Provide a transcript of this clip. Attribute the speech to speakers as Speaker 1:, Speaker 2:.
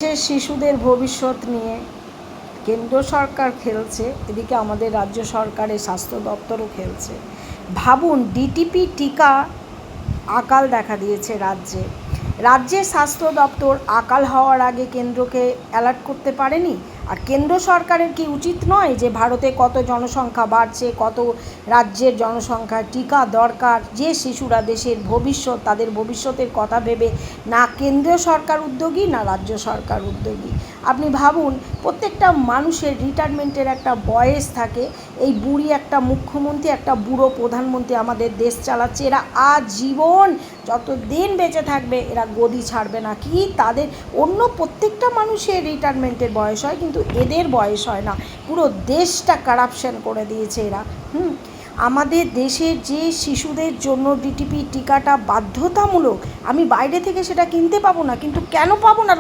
Speaker 1: দেশের শিশুদের ভবিষ্যৎ নিয়ে কেন্দ্র সরকার খেলছে, এদিকে আমাদের রাজ্য সরকারের স্বাস্থ্য দপ্তরও খেলছে। ভাবুন, ডিটিপি টিকা আকাল দেখা দিয়েছে রাজ্যের স্বাস্থ্য দপ্তর আকাল হওয়ার আগে কেন্দ্রকে অ্যালার্ট করতে পারেনি। আর কেন্দ্র সরকারের কি উচিত নয় যে ভারতে কত জনসংখ্যা বাড়ছে, কত রাজ্যের জনসংখ্যা টিকা দরকার, যে শিশুরা দেশের ভবিষ্যৎ, তাদের ভবিষ্যতের কথা ভেবে না কেন্দ্রীয় সরকার উদ্যোগী না রাজ্য সরকার উদ্যোগী। আপনি ভাবুন, প্রত্যেকটা মানুষের রিটায়ারমেন্টের একটা বয়স থাকে। এই বুড়ি একটা মুখ্যমন্ত্রী, একটা বুড়ো প্রধানমন্ত্রী আমাদের দেশ চালাচ্ছে। এরা আজীবন যত দিন বেঁচে থাকবে এরা গদি ছাড়বে না। কি তাদের অন্য প্রত্যেকটা মানুষের রিটায়ারমেন্টের বয়স হয়, কিন্তু এদের বয়স হয় না। পুরো দেশটা কারাপশন করে দিয়েছে এরা। আমাদের দেশের যে শিশুদের জন্য ডিটিপি টিকাটা বাধ্যতামূলক, আমি বাইরে থেকে সেটা কিনতে পাবো না, কিন্তু কেন পাবো না?